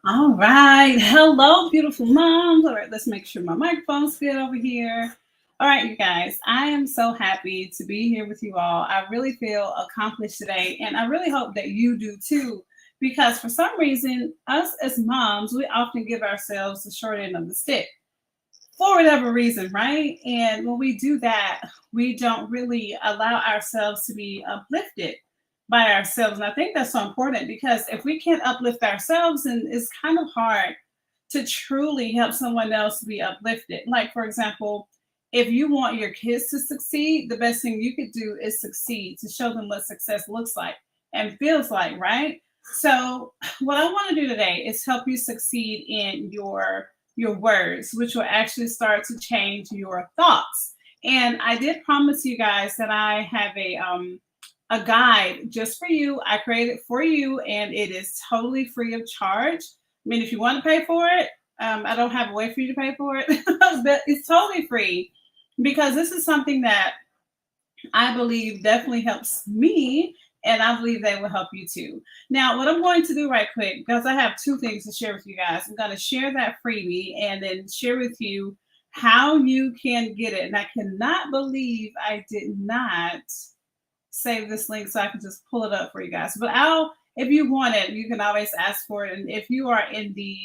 All right. Hello, beautiful moms. All right, let's make sure my microphone's good over here. All right, you guys, I am so happy to be here with you all. I really feel accomplished today, and I really hope that you do too, because for some reason, us as moms, we often give ourselves the short end of the stick for whatever reason, right? And when we do that, we don't really allow ourselves to be uplifted by ourselves. And I think that's so important because if we can't uplift ourselves, then it's kind of hard to truly help someone else be uplifted. Like, for example, if you want your kids to succeed, the best thing you could do is succeed to show them what success looks like and feels like, right? So, what I want to do today is help you succeed in your words, which will actually start to change your thoughts. And I did promise you guys that I have a guide just for you. I created for you, and it is totally free of charge. I mean, if you want to pay for it, I don't have a way for you to pay for it, but it's totally free because this is something that I believe definitely helps me, and I believe they will help you too. Now, what I'm going to do right quick, because I have two things to share with you guys, I'm going to share that freebie and then share with you how you can get it. And I cannot believe I did not save this link so I can just pull it up for you guys. But if you want it, you can always ask for it. And if you are in the,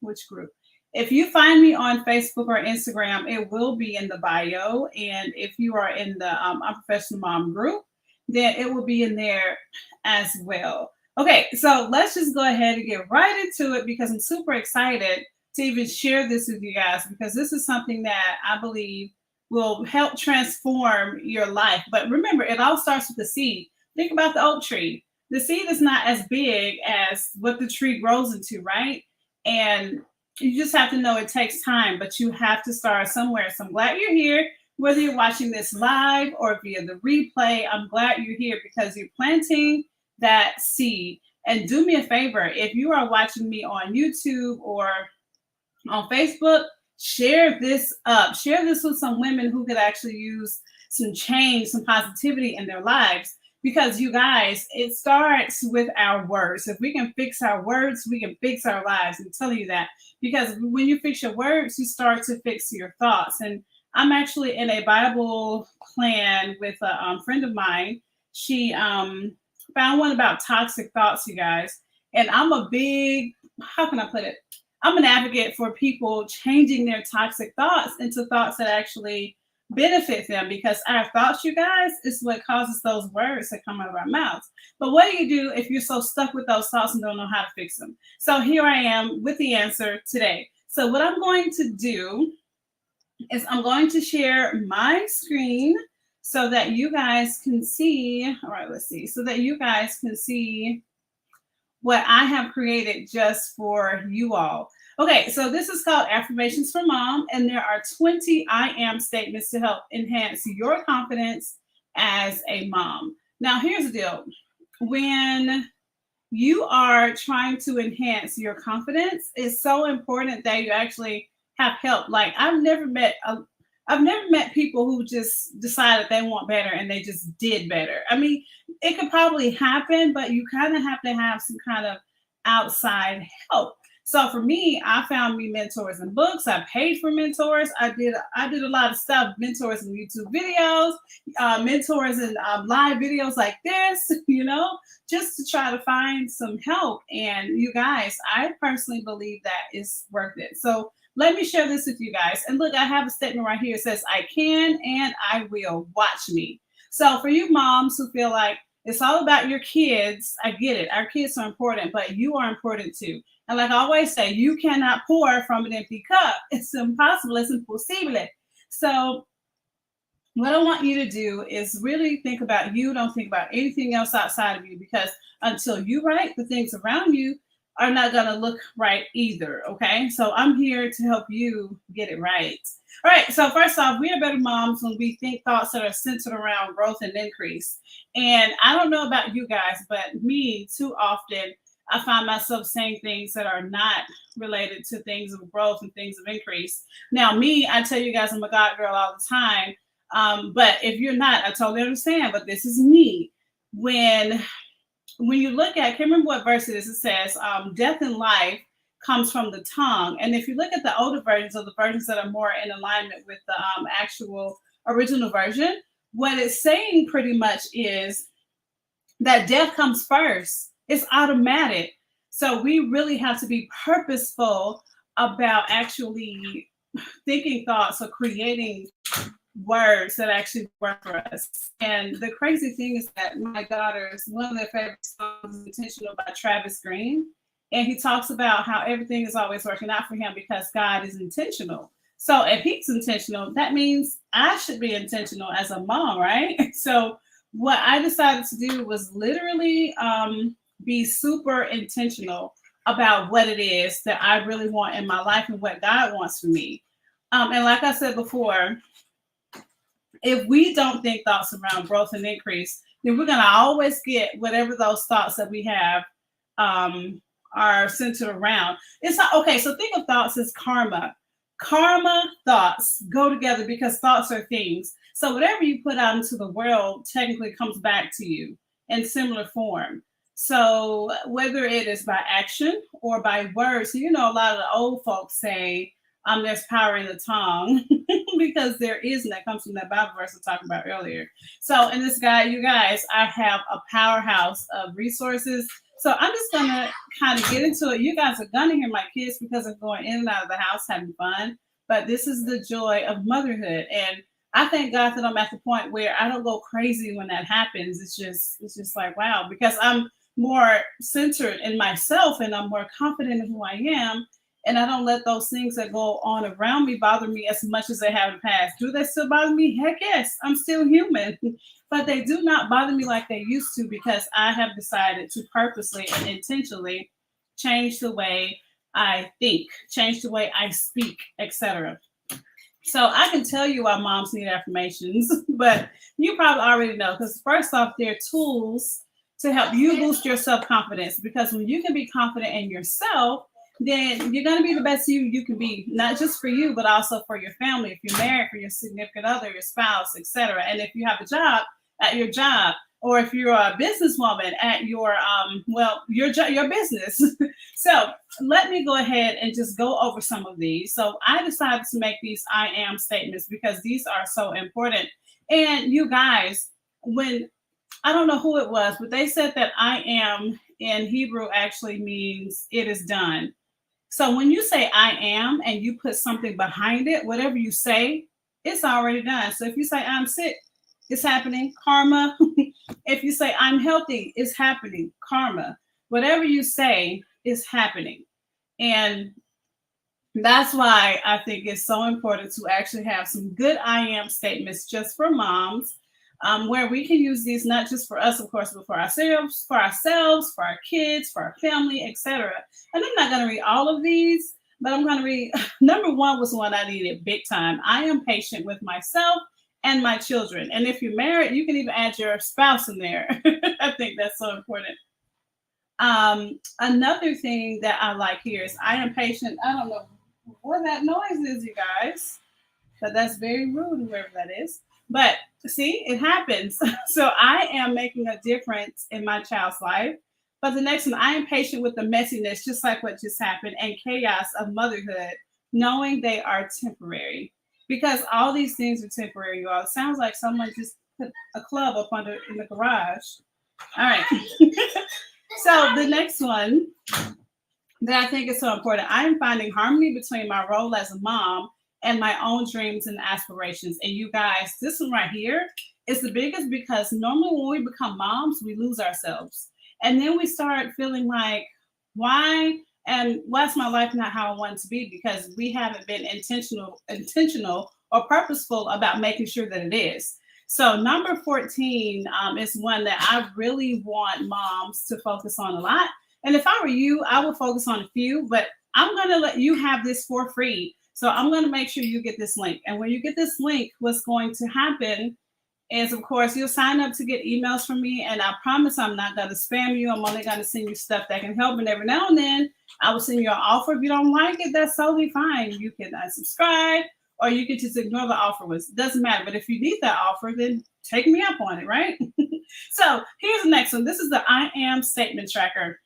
which group? If you find me on Facebook or Instagram, it will be in the bio. And if you are in the Unprofessional Mom group, then it will be in there as well. Okay, so let's just go ahead and get right into it because I'm super excited to even share this with you guys because this is something that I believe will help transform your life. But remember, it all starts with the seed. Think about the oak tree. The seed is not as big as what the tree grows into, right? And you just have to know it takes time, but you have to start somewhere. So I'm glad you're here, whether you're watching this live or via the replay. I'm glad you're here because you're planting that seed. And do me a favor, if you are watching me on YouTube or on Facebook, share this up. Share this with some women who could actually use some change, some positivity in their lives. Because you guys, it starts with our words. If we can fix our words, we can fix our lives. I'm telling you that. Because when you fix your words, you start to fix your thoughts. And I'm actually in a Bible plan with a friend of mine. She found one about toxic thoughts, you guys. And I'm a big, how can I put it? I'm an advocate for people changing their toxic thoughts into thoughts that actually benefit them because our thoughts, you guys, is what causes those words to come out of our mouths. But what do you do if you're so stuck with those thoughts and don't know how to fix them? So here I am with the answer today. So what I'm going to do is I'm going to share my screen so that you guys can see. All right, let's see. So that you guys can see what I have created just for you all. Okay, so this is called Affirmations for Mom, and there are 20 I am statements to help enhance your confidence as a mom. Now, here's the deal. When you are trying to enhance your confidence, it's so important that you actually have help. Like I've never met people who just decided they want better and they just did better. I mean, it could probably happen, but you kind of have to have some kind of outside help. So for me, I found me mentors and books. I paid for mentors. I did a lot of stuff, mentors in YouTube videos, mentors in live videos like this, just to try to find some help. And you guys, I personally believe that is worth it. So let me share this with you guys. And look, I have a statement right here. It says, I can and I will. Watch me. So for you moms who feel like it's all about your kids, I get it. Our kids are important, but you are important too. And like I always say, you cannot pour from an empty cup. It's impossible. It's impossible. So what I want you to do is really think about you. Don't think about anything else outside of you because until you right, the things around you are not going to look right either. Okay. So I'm here to help you get it right. All right. So first off, we are better moms when we think thoughts that are centered around growth and increase. And I don't know about you guys, but me too often, I find myself saying things that are not related to things of growth and things of increase. Now, me, I tell you guys, I'm a God girl all the time. But if you're not, I totally understand. But this is me. When you look at, I can't remember what verse it is. It says, "Death and life comes from the tongue. And if you look at the older versions, or the versions that are more in alignment with the actual original version, what it's saying pretty much is that death comes first. It's automatic. So we really have to be purposeful about actually thinking thoughts or creating words that actually work for us. And the crazy thing is that my daughter's one of their favorite songs is Intentional by Travis Green. And he talks about how everything is always working out for him because God is intentional. So if he's intentional, that means I should be intentional as a mom, right? So what I decided to do was literally be super intentional about what it is that I really want in my life and what God wants for me. And like I said before, if we don't think thoughts around growth and increase, then we're going to always get whatever those thoughts that we have are centered around. It's not okay. So think of thoughts as karma. Karma, thoughts go together because thoughts are things. So whatever you put out into the world technically comes back to you in similar form. So whether it is by action or by words, so, you know, a lot of the old folks say, there's power in the tongue because there is, and that comes from that Bible verse I talked about earlier. So in this guide, you guys, I have a powerhouse of resources. So I'm just going to kind of get into it. You guys are going to hear my kids because I'm going in and out of the house having fun. But this is the joy of motherhood. And I thank God that I'm at the point where I don't go crazy when that happens. It's just like, wow, because I'm more centered in myself and I'm more confident in who I am. And I don't let those things that go on around me bother me as much as they have in the past. Do they still bother me? Heck yes, I'm still human. But they do not bother me like they used to because I have decided to purposely and intentionally change the way I think, change the way I speak, etc. So I can tell you why moms need affirmations, but you probably already know because first off, they're tools to help you boost your self-confidence because when you can be confident in yourself, then you're going to be the best you can be, not just for you, but also for your family. If you're married, for your significant other, your spouse, etc. And if you have a job, at your job, or if you're a businesswoman at your your business. So let me go ahead and just go over some of these. So I decided to make these I am statements because these are so important. And you guys, when I don't know who it was, but they said that I am in Hebrew actually means it is done. So when you say I am and you put something behind it, whatever you say, it's already done. So if you say I'm sick, it's happening, karma. If you say I'm healthy, it's happening, karma. Whatever you say is happening. And that's why I think it's so important to actually have some good I am statements just for moms, where we can use these not just for us, of course, but for ourselves, for our kids, for our family, etc. And I'm not going to read all of these, but I'm going to read. Number one was one I needed big time. I am patient with myself and my children. And if you're married, you can even add your spouse in there. I think that's so important. Another thing that I like here is I am patient. I don't know what that noise is, you guys, but that's very rude, whoever that is. But see, it happens. So I am making a difference in my child's life. But the next one, I am patient with the messiness, just like what just happened, and chaos of motherhood, knowing they are temporary. Because all these things are temporary, y'all. It sounds like someone just put a club up under in the garage. All right. So the next one that I think is so important, I am finding harmony between my role as a mom and my own dreams and aspirations. And you guys, this one right here is the biggest because normally when we become moms, we lose ourselves. And then we start feeling like, why? And why's my life not how I want it to be? Because we haven't been intentional or purposeful about making sure that it is. So number 14 is one that I really want moms to focus on a lot. And if I were you, I would focus on a few, but I'm going to let you have this for free. So I'm going to make sure you get this link. And when you get this link, what's going to happen is, of course, you'll sign up to get emails from me. And I promise I'm not going to spam you. I'm only going to send you stuff that can help. And every now and then, I will send you an offer. If you don't like it, that's totally fine. You can unsubscribe or you can just ignore the offer. It doesn't matter. But if you need that offer, then take me up on it, right? So here's the next one. This is the I am statement tracker.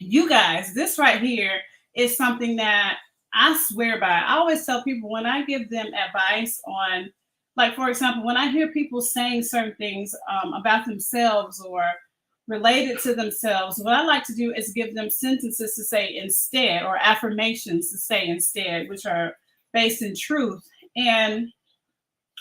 You guys, this right here is something that I swear by. I always tell people when I give them advice on, like, for example, when I hear people saying certain things about themselves or related to themselves, what I like to do is give them sentences to say instead or affirmations to say instead, which are based in truth. And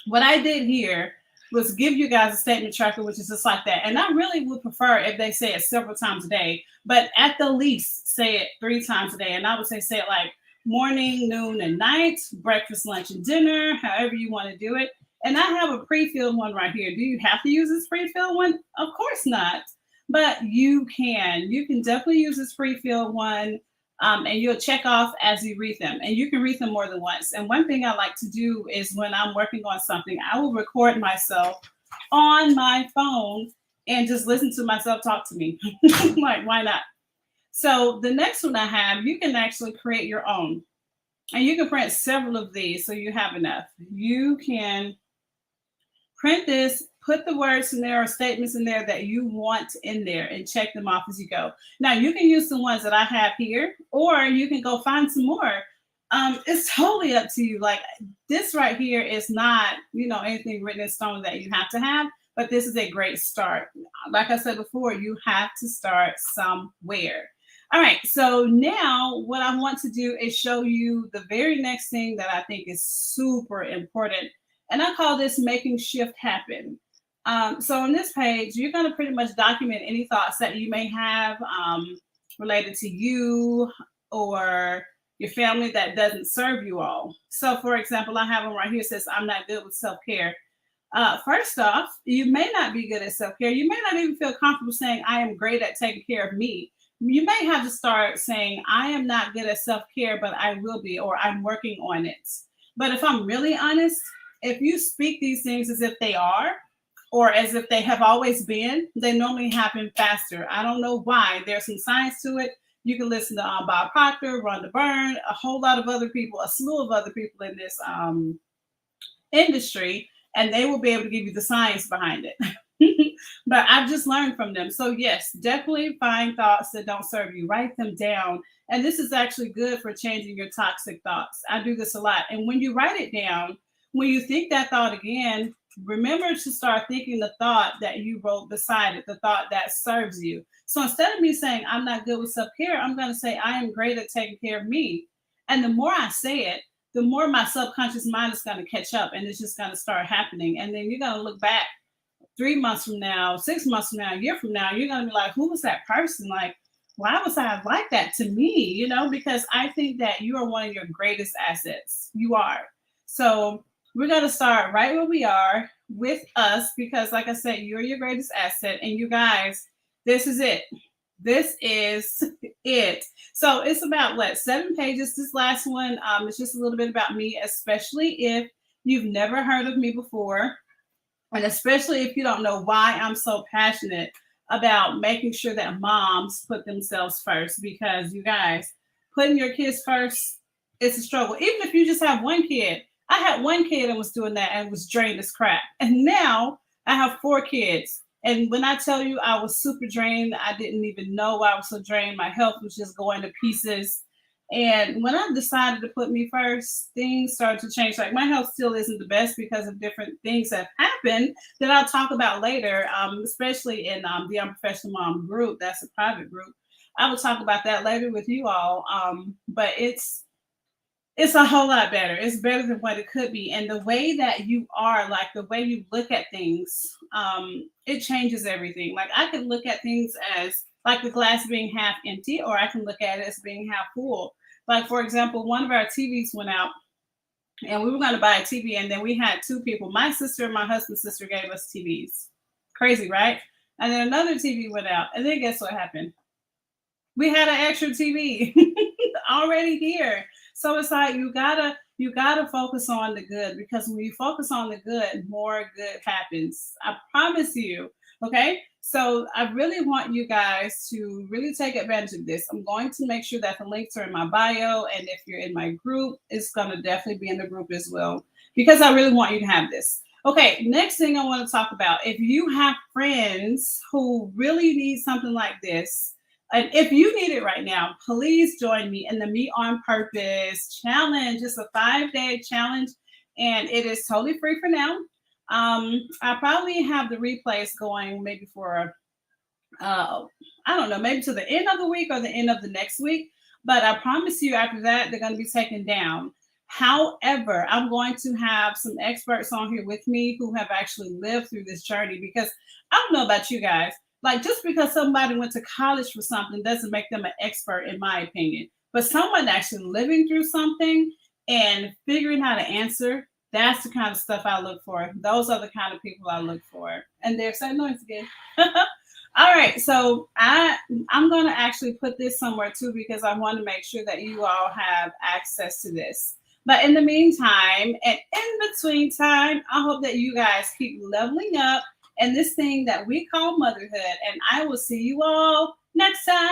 what I did here was give you guys a statement tracker, which is just like that. And I really would prefer if they say it several times a day, but at the least say it 3 times a day. And I would say it like morning, noon, and night, breakfast, lunch, and dinner, however you want to do it. And I have a pre-filled one right here. Do you have to use this pre-filled one? Of course not. But you can. You can definitely use this pre-filled one. And you'll check off as you read them, and you can read them more than once. And one thing I like to do is when I'm working on something, I will record myself on my phone and just listen to myself talk to me. Like, why not? So the next one I have, you can actually create your own, and you can print several of these so you have enough. You can print this, put the words in there or statements in there that you want in there and check them off as you go. Now, you can use the ones that I have here, or you can go find some more. It's totally up to you. Like, this right here is not, anything written in stone that you have to have, but this is a great start. Like I said before, you have to start somewhere. All right, so now what I want to do is show you the very next thing that I think is super important. And I call this making shift happen. So on this page, you're going to pretty much document any thoughts that you may have related to you or your family that doesn't serve you all. So for example, I have one right here that says, I'm not good with self-care. First off, you may not be good at self-care. You may not even feel comfortable saying, I am great at taking care of me. You may have to start saying, I am not good at self-care, but I will be, or I'm working on it. But if I'm really honest, if you speak these things as if they are, or as if they have always been, they normally happen faster. I don't know why. There's some science to it. You can listen to Bob Proctor, Rhonda Byrne, a whole lot of other people, a slew of other people in this industry, and they will be able to give you the science behind it. But I've just learned from them. So yes, definitely find thoughts that don't serve you. Write them down. And this is actually good for changing your toxic thoughts. I do this a lot. And when you write it down, when you think that thought again, remember to start thinking the thought that you wrote beside it, the thought that serves you. So instead of me saying, I'm not good with self-care, I'm going to say, I am great at taking care of me. And the more I say it, the more my subconscious mind is going to catch up, and it's just going to start happening. And then you're going to look back 3 months from now, 6 months from now, a year from now, you're going to be like, who was that person? Like, why was I like that to me? Because I think that you are one of your greatest assets. You are. So we're going to start right where we are with us, because like I said, you're your greatest asset. And you guys, this is it. This is it. So it's about 7 pages. This last one, it's just a little bit about me, especially if you've never heard of me before. And especially if you don't know why I'm so passionate about making sure that moms put themselves first, because you guys, putting your kids first, it's a struggle. Even if you just have one kid. I had one kid and was doing that and was drained as crap. And now I have 4 kids. And when I tell you I was super drained, I didn't even know why I was so drained. My health was just going to pieces. And when I decided to put me first, things started to change. Like, my health still isn't the best because of different things that happened that I'll talk about later, especially in the Unprofessional Mom group. That's a private group. I will talk about that later with you all. But it's a whole lot better. It's better than what it could be. And the way that you are, like the way you look at things, it changes everything. Like, I can look at things as like the glass being half empty, or I can look at it as being half full. Like, for example, one of our TVs went out and we were going to buy a TV, and then we had 2 people. My sister and my husband's sister gave us TVs. Crazy, right? And then another TV went out, and then guess what happened? We had an extra TV already here. So it's like you gotta focus on the good, because when you focus on the good, more good happens. I promise you. Okay. So I really want you guys to really take advantage of this. I'm going to make sure that the links are in my bio, and if you're in my group, it's going to definitely be in the group as well, because I really want you to have this. Okay, next thing I want to talk about, if you have friends who really need something like this, And if you need it right now, please join me in the Me on Purpose challenge. It's a 5-day challenge, and it is totally free for now. I probably have the replays going maybe for uh, I don't know, maybe to the end of the week or the end of the next week. But I promise you, after that, they're going to be taken down. However, I'm going to have some experts on here with me who have actually lived through this journey because I don't know about you guys. Like, just because somebody went to college for something doesn't make them an expert, in my opinion. But someone actually living through something and figuring how to answer, that's the kind of stuff I look for. Those are the kind of people I look for. And there's that noise again. All right, so I'm going to actually put this somewhere too because I want to make sure that you all have access to this. But in the meantime, and in between time, I hope that you guys keep leveling up in this thing that we call motherhood. And I will see you all next time.